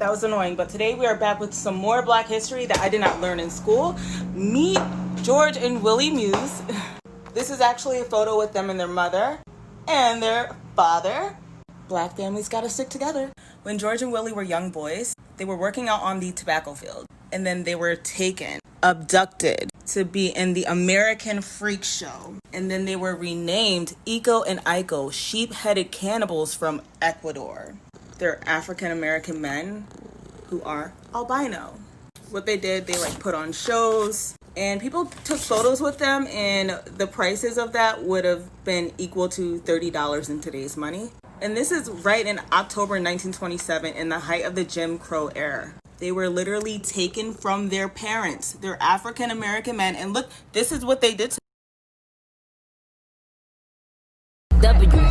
That was annoying, but today we are back with some more Black history that I did not learn in school. Meet George and Willie Muse. This is actually a photo with them and their mother and their father. Black families gotta stick together. When George and Willie were young boys, they were working out on the tobacco field, and then they were taken, abducted, to be in the American Freak Show. And then they were renamed Iko and Iko, sheep-headed cannibals from Ecuador. They're African American men who are albino. What they did, they put on shows, and people took photos with them, and the prices of that would have been equal to $30 in today's money. And this is right in October 1927, in the height of the Jim Crow era. They were literally taken from their parents. They're African American men, and look, this is what they did to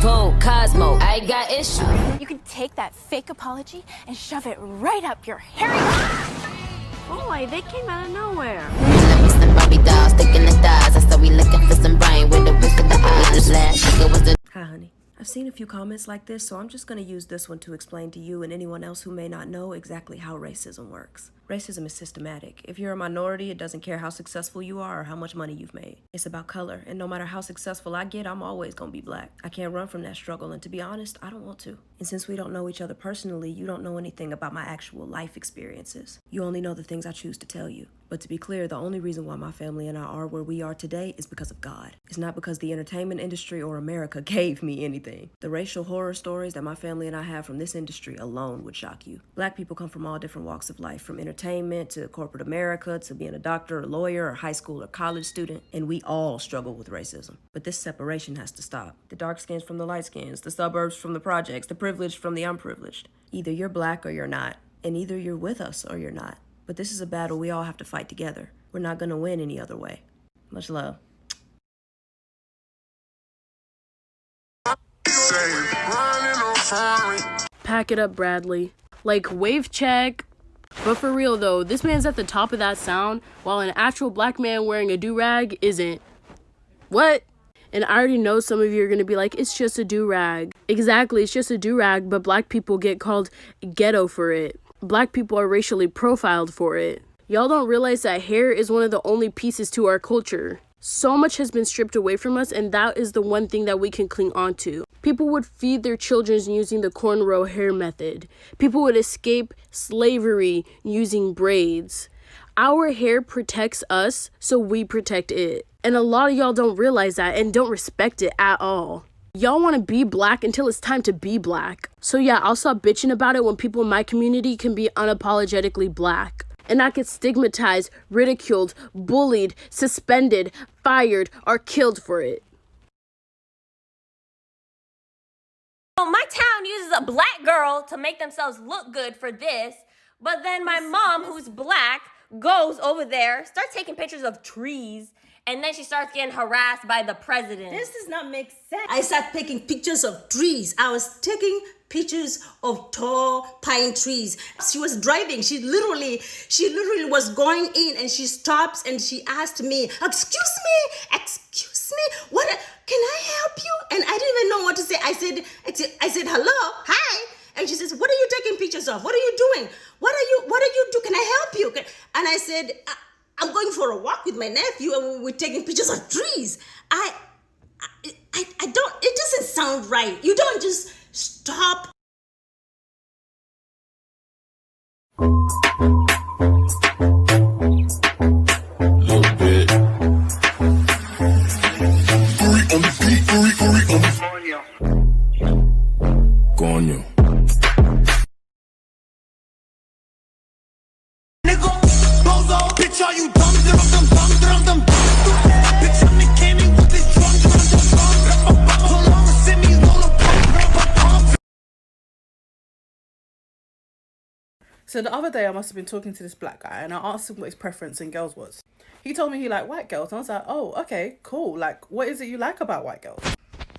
Vogue, Cosmo, I got issues. You can take that fake apology and shove it right up your hairy. Boy, they came out of nowhere. Let me some Barbie dolls, sticking the stars. I saw we looking for some brain with the whisk of the eyes. Last nigga was the. Hi, honey. I've seen a few comments like this, so I'm just going to use this one to explain to you and anyone else who may not know exactly how racism works. Racism is systematic. If you're a minority, it doesn't care how successful you are or how much money you've made. It's about color, and no matter how successful I get, I'm always going to be black. I can't run from that struggle, and to be honest, I don't want to. And since we don't know each other personally, you don't know anything about my actual life experiences. You only know the things I choose to tell you. But to be clear, the only reason why my family and I are where we are today is because of God. It's not because the entertainment industry or America gave me anything. The racial horror stories that my family and I have from this industry alone would shock you. Black people come from all different walks of life, from entertainment to corporate America to being a doctor or lawyer or high school or college student, and we all struggle with racism. But this separation has to stop. The dark skins from the light skins, the suburbs from the projects, the privileged from the unprivileged. Either you're black or you're not, and either you're with us or you're not. But this is a battle we all have to fight together. We're not going to win any other way. Much love. Pack it up, Bradley. Wave check. But for real though, this man's at the top of that sound, while an actual black man wearing a do-rag isn't. What? And I already know some of you are going to be like, it's just a do-rag. Exactly, it's just a do-rag, but black people get called ghetto for it. Black people are racially profiled for it. Y'all don't realize that hair is one of the only pieces to our culture. So much has been stripped away from us, and that is the one thing that we can cling on to. People would feed their children using the cornrow hair method. People would escape slavery using braids. Our hair protects us, so we protect it. And a lot of y'all don't realize that and don't respect it at all. Y'all want to be black until it's time to be black. So yeah, I'll stop bitching about it when people in my community can be unapologetically black and not get stigmatized, ridiculed, bullied, suspended, fired, or killed for it. My town uses a black girl to make themselves look good for this, but then my mom, who's black, goes over there, starts taking pictures of trees, and then she starts getting harassed by the president. This does not make sense. I started taking pictures of trees. I was taking pictures of tall pine trees. She was driving. She literally was going in, and she stops and she asked me, excuse me, what, can I help you? And I didn't even know what to say. I said, hello, hi. And she says, what are you taking pictures of? What are you doing? What are you doing? Can I help you? And I said, I'm going for a walk with my nephew, and we're taking pictures of trees. I don't, it doesn't sound right. You don't just stop. Little bit. Coño. Bitch, are you dumb, dumb, dumb, dumb, dumb, bitch, I'm the king with this drum, so long as send me roll. So the other day I must have been talking to this black guy, and I asked him what his preference in girls was. He told me he liked white girls, and I was like, oh, okay, cool. What is it you like about white girls?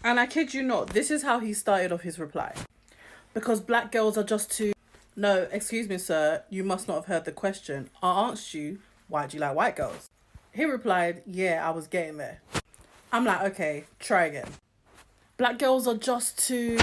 And I kid you not, this is how he started off his reply. Because black girls are just too... No, excuse me, sir, you must not have heard the question. I asked you, why do you like white girls? He replied, yeah, I was getting there. I'm like, okay, try again. Black girls are just too...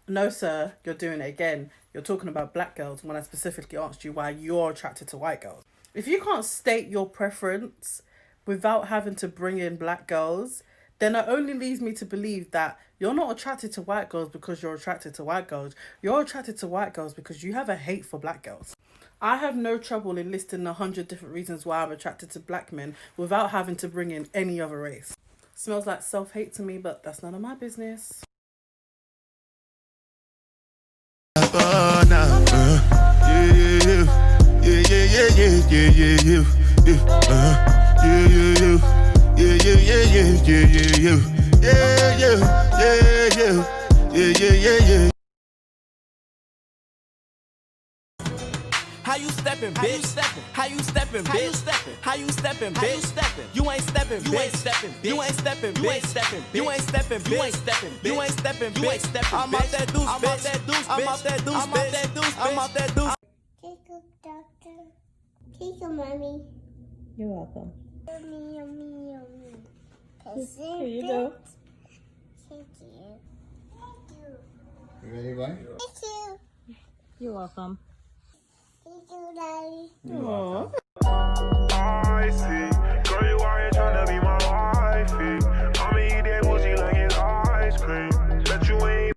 No, sir, you're doing it again. you're talking about black girls when I specifically asked you why you're attracted to white girls. If you can't state your preference without having to bring in black girls, then it only leads me to believe that you're not attracted to white girls because you're attracted to white girls. You're attracted to white girls because you have a hate for black girls. I have no trouble in listing 100 different reasons why I'm attracted to black men without having to bring in any other race. Smells like self-hate to me, but that's none of my business. How you steppin', bitch? How you steppin', bitch? How you steppin', bitch? You ain't steppin', bitch. You ain't steppin', bitch. You ain't steppin', bitch. You ain't steppin', bitch. You ain't steppin', bitch. You ain't steppin', bitch. You ain't steppin', bitch. I'm out that deuce, bitch. I'm out that deuce, bitch. I'm out that deuce, bitch. I'm out that deuce. Thank you, doctor. Thank you, mommy. You're welcome. Yummy, yummy, yummy. Here you go. Thank you. Thank you. You ready, bud? Thank you. You're welcome. Thank you, Daddy. Aww. I see. Girl, you out here tryna be my wifey. I'ma eat that pussy like it's ice cream. Bet you ain't.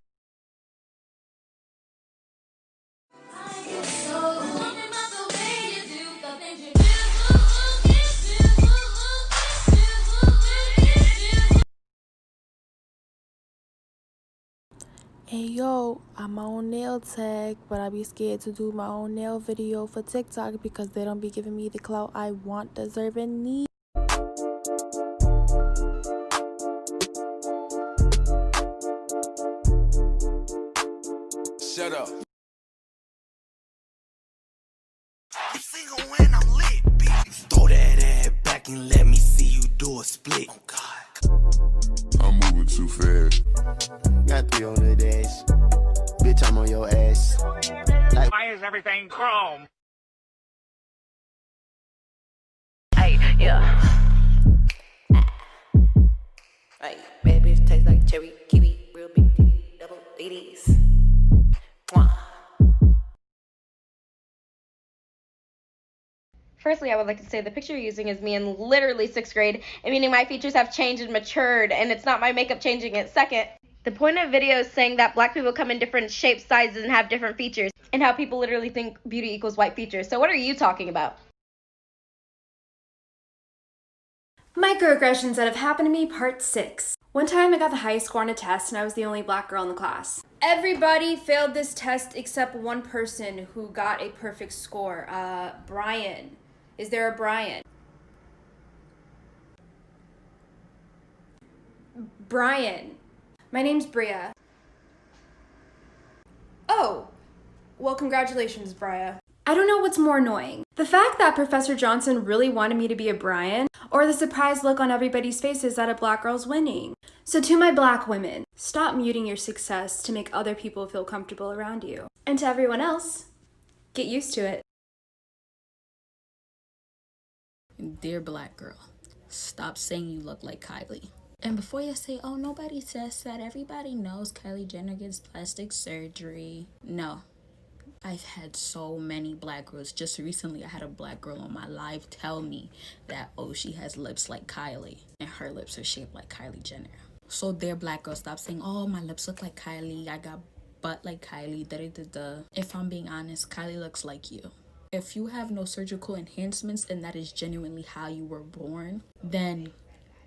Hey yo, I'm my own nail tech, but I be scared to do my own nail video for TikTok because they don't be giving me the clout I want, deserve, and need. Shut up. I'm single when I'm lit, bitch. Throw that ass back and let me see you do a split. Oh God. I'm moving too fast. Got 3 on the dash. Bitch, I'm on your ass. Like, Why is everything chrome? Hey, yeah. Hey, bad bitch taste like cherry, kiwi, real big titty, double ladies. Mwah. Firstly, I would like to say the picture you're using is me in literally 6th grade, and meaning my features have changed and matured, and it's not my makeup changing it. Second, the point of video is saying that black people come in different shapes, sizes, and have different features, and how people literally think beauty equals white features. So what are you talking about? Microaggressions that have happened to me, part 6. One time I got the highest score on a test and I was the only black girl in the class. Everybody failed this test except one person who got a perfect score. Brian. Is there a Brian? Brian. My name's Bria. Oh. Well, congratulations, Bria. I don't know what's more annoying. The fact that Professor Johnson really wanted me to be a Brian, or the surprised look on everybody's faces that a black girl's winning. So to my black women, stop muting your success to make other people feel comfortable around you. And to everyone else, get used to it. Dear black girl, stop saying you look like Kylie. And before you say, oh, nobody says that, everybody knows Kylie Jenner gets plastic surgery. No. I've had so many black girls. Just recently, I had a black girl on my live tell me that, oh, she has lips like Kylie. And her lips are shaped like Kylie Jenner. So dear black girl, stop saying, oh, my lips look like Kylie. I got butt like Kylie. Da-da-da-da. If I'm being honest, Kylie looks like you. If you have no surgical enhancements and that is genuinely how you were born, then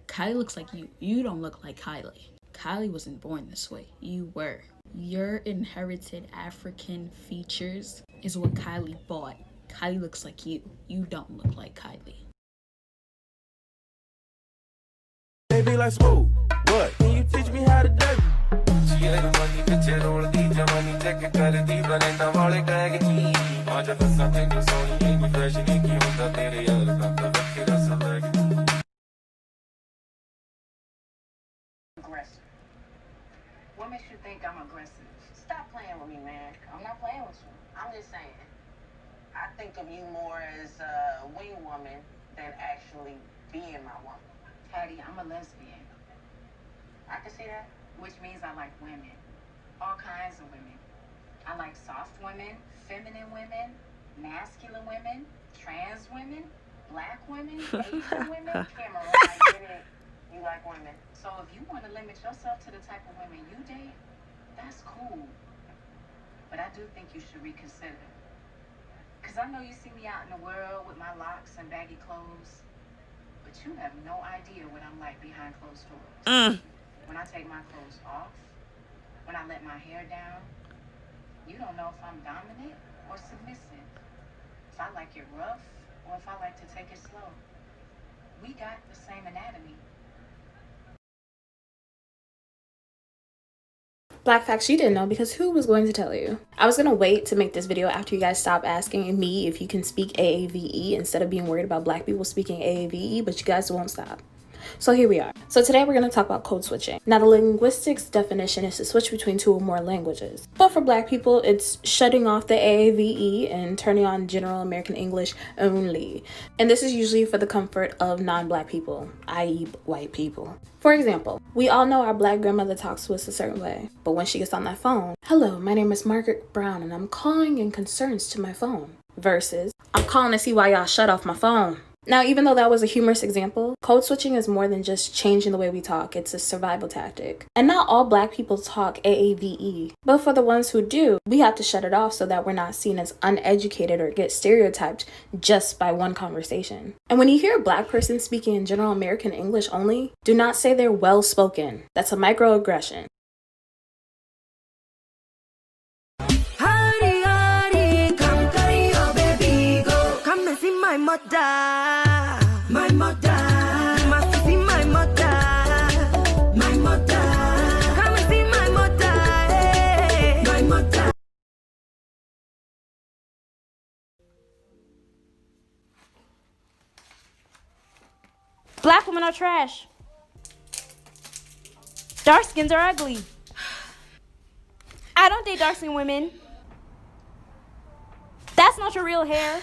Kylie looks like you. You don't look like Kylie. Kylie wasn't born this way. You were. Your inherited African features is what Kylie bought. Kylie looks like you. You don't look like Kylie. They be like, smooth. What? Can you teach me how to dance? Aggressive. What makes you think I'm aggressive? Stop playing with me, man. I'm not playing with you. I'm just saying. I think of you more as a wing woman than actually being my woman. Patty, I'm a lesbian. I can see that. Which means I like women. All kinds of women. I like soft women, feminine women, masculine women, trans women, black women, Asian women. Cameron, I get it. You like women. So if you want to limit yourself to the type of women you date, that's cool. But I do think you should reconsider. Because I know you see me out in the world with my locks and baggy clothes, but you have no idea what I'm like behind closed doors. When I take my clothes off, when I let my hair down, you don't know if I'm dominant or submissive. If I like it rough or if I like to take it slow. We got the same anatomy. Black facts you didn't know, because who was going to tell you? I was gonna wait to make this video after you guys stop asking me if you can speak AAVE instead of being worried about black people speaking AAVE, but you guys won't stop. So here we are. So today we're going to talk about code switching. Now, the linguistics definition is to switch between two or more languages. But for black people, it's shutting off the AAVE and turning on general American English only. And this is usually for the comfort of non-black people, i.e. white people. For example, we all know our black grandmother talks to us a certain way, but when she gets on that phone, hello, my name is Margaret Brown and I'm calling in concerns to my phone, versus I'm calling to see why y'all shut off my phone. Now, even though that was a humorous example, code switching is more than just changing the way we talk. It's a survival tactic. And not all black people talk AAVE, but for the ones who do, we have to shut it off so that we're not seen as uneducated or get stereotyped just by one conversation. And when you hear a black person speaking in general American English only, do not say they're well-spoken. That's a microaggression. My mother, my mother, you must see my mother, my mother, come and see my mother, hey. My mother. Black women are trash. Dark skins are ugly. I don't date dark skinned women. That's not your real hair.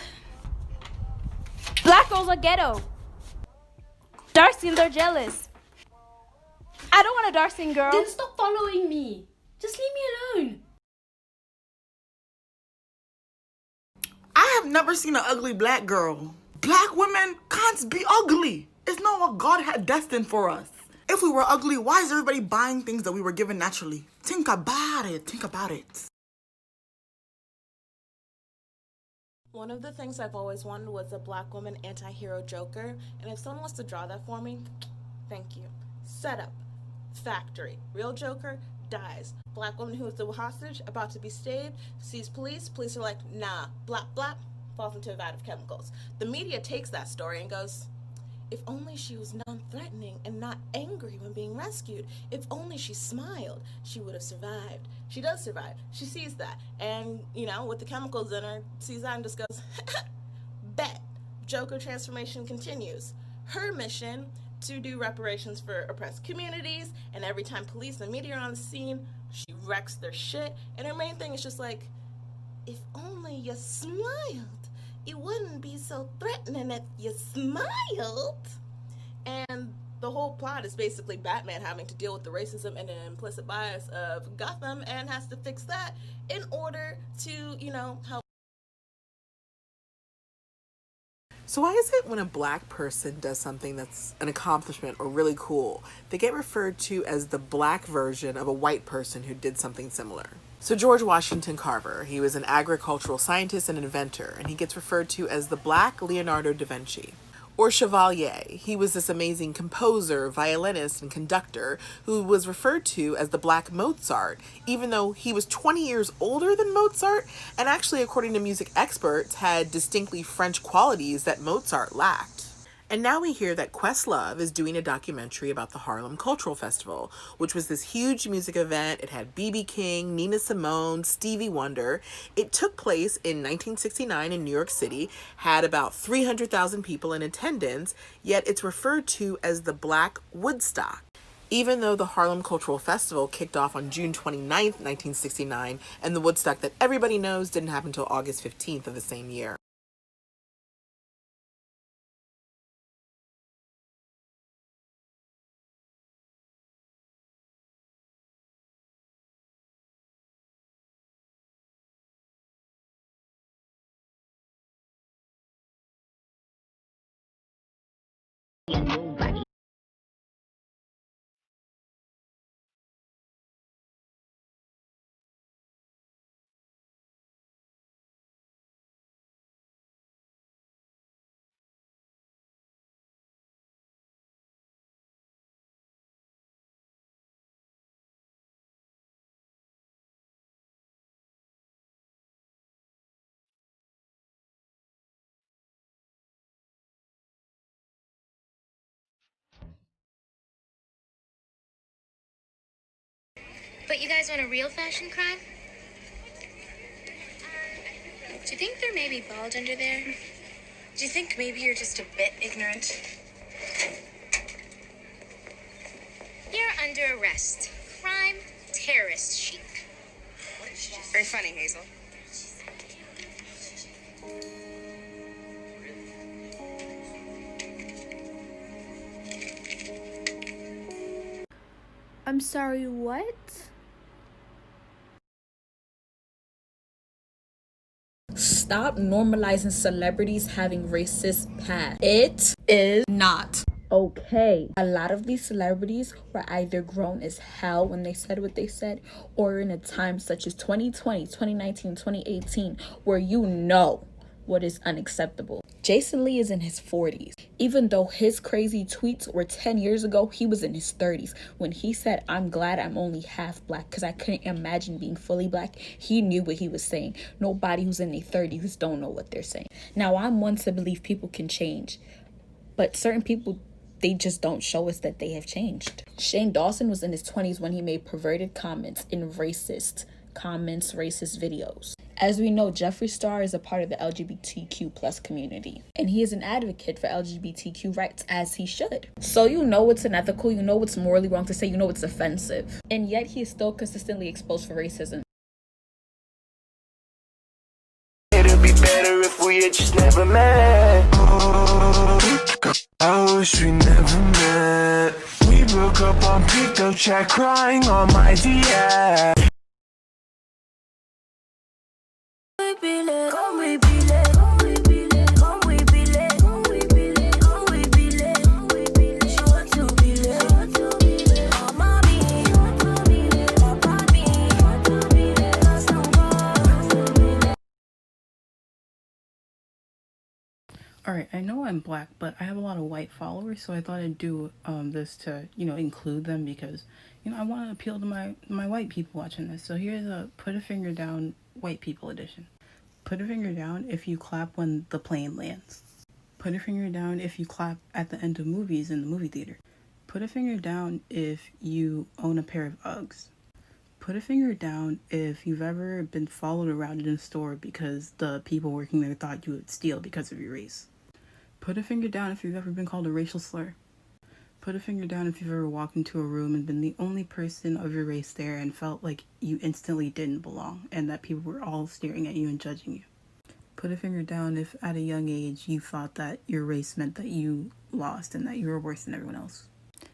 Black girls are ghetto. Dark skins are jealous. I don't want a dark skin girl. Then stop following me. Just leave me alone. I have never seen an ugly black girl. Black women can't be ugly. It's not what God had destined for us. If we were ugly, why is everybody buying things that we were given naturally? Think about it. Think about it. One of the things I've always wanted was a black woman anti-hero Joker, and if someone wants to draw that for me, thank you. Setup, factory, real Joker, dies. Black woman who is the hostage, about to be saved, sees police are like, nah, blap blap, falls into a vat of chemicals. The media takes that story and goes, if only she was non-threatening and not angry when being rescued. If only she smiled, she would have survived. She does survive. She sees that. And, you know, with the chemicals in her, sees that and just goes, bet. Joker transformation continues. Her mission to do reparations for oppressed communities, and every time police and media are on the scene, she wrecks their shit. And her main thing is just like, if only you smiled, it wouldn't be so threatening if you smiled. And the whole plot is basically Batman having to deal with the racism and an implicit bias of Gotham and has to fix that in order to, you know, help. So why is it when a black person does something that's an accomplishment or really cool, they get referred to as the black version of a white person who did something similar? So George Washington Carver, he was an agricultural scientist and inventor, and he gets referred to as the Black Leonardo da Vinci. Or Chevalier, he was this amazing composer, violinist, and conductor who was referred to as the Black Mozart, even though he was 20 years older than Mozart, and actually, according to music experts, had distinctly French qualities that Mozart lacked. And now we hear that Questlove is doing a documentary about the Harlem Cultural Festival, which was this huge music event. It had B.B. King, Nina Simone, Stevie Wonder. It took place in 1969 in New York City, had about 300,000 people in attendance, yet it's referred to as the Black Woodstock, even though the Harlem Cultural Festival kicked off on June 29th, 1969, and the Woodstock that everybody knows didn't happen until August 15th of the same year. Nobody. But you guys want a real fashion crime? Do you think there may be bald under there? Do you think maybe you're just a bit ignorant? You're under arrest. Crime, terrorist chic. Very funny, Hazel. I'm sorry, what? Stop normalizing celebrities having racist past. It is not okay. A lot of these celebrities were either grown as hell when they said what they said, or in a time such as 2020, 2019, 2018, where you know what is unacceptable. Jason Lee is in his 40s. Even though his crazy tweets were 10 years ago, he was in his 30s. When he said, "I'm glad I'm only half black because I couldn't imagine being fully black," he knew what he was saying. Nobody who's in their 30s don't know what they're saying. Now, I'm one to believe people can change, but certain people, they just don't show us that they have changed. Shane Dawson was in his 20s when he made perverted comments in racist comments, racist videos. As we know, Jeffree Star is a part of the LGBTQ plus community, and he is an advocate for LGBTQ rights, as he should. So you know it's unethical, you know it's morally wrong to say, you know it's offensive, and yet he is still consistently exposed for racism. It'd be better if we had just never met. I wish we never met. We broke up on picked up chat, crying on my DM. Alright, I know I'm black, but I have a lot of white followers, so I thought I'd do this to, include them because, I want to appeal to my white people watching this. So here's a Put a Finger Down white people edition. Put a finger down if you clap when the plane lands. Put a finger down if you clap at the end of movies in the movie theater. Put a finger down if you own a pair of Uggs. Put a finger down if you've ever been followed around in a store because the people working there thought you would steal because of your race. Put a finger down if you've ever been called a racial slur. Put a finger down if you've ever walked into a room and been the only person of your race there and felt like you instantly didn't belong and that people were all staring at you and judging you. Put a finger down if at a young age you thought that your race meant that you lost and that you were worse than everyone else.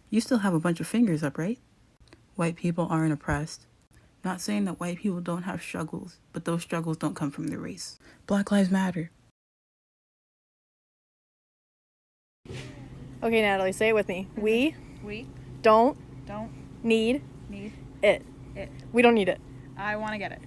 You still have a bunch of fingers up, right? White people aren't oppressed. Not saying that white people don't have struggles, but those struggles don't come from their race. Black Lives Matter. Okay, Natalie, say it with me. We don't need it. We don't need it. I want to get it.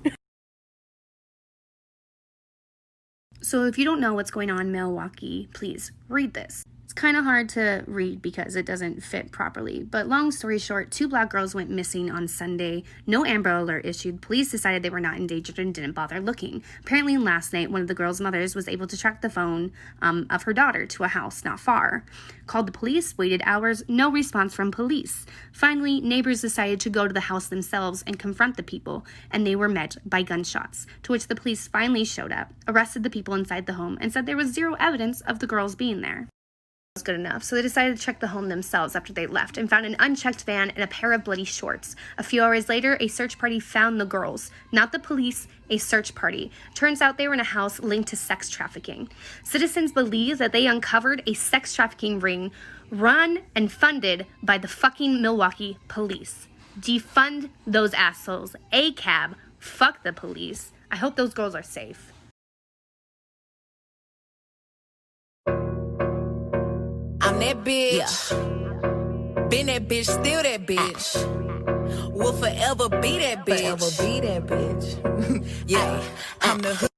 So if you don't know what's going on in Milwaukee, please read this. It's kind of hard to read because it doesn't fit properly, but long story short, 2 black girls went missing on Sunday. No Amber Alert issued. Police decided they were not endangered and didn't bother looking. Apparently last night, one of the girls' mothers was able to track the phone of her daughter to a house not far. Called the police, waited hours, no response from police. Finally, neighbors decided to go to the house themselves and confront the people, and they were met by gunshots, to which the police finally showed up, arrested the people inside the home, and said there was zero evidence of the girls being there. Was good enough, so they decided to check the home themselves after they left and found an unchecked van and a pair of bloody shorts. A few hours later, a search party found the girls. Not the police, a search party. Turns out they were in a house linked to sex trafficking. Citizens believe that they uncovered a sex trafficking ring run and funded by the fucking Milwaukee police. Defund those assholes. ACAB, fuck the police. I hope those girls are safe. I'm that bitch. Been that bitch, still that bitch. Will forever be that bitch. Forever be that bitch. Yeah, I'm the hood.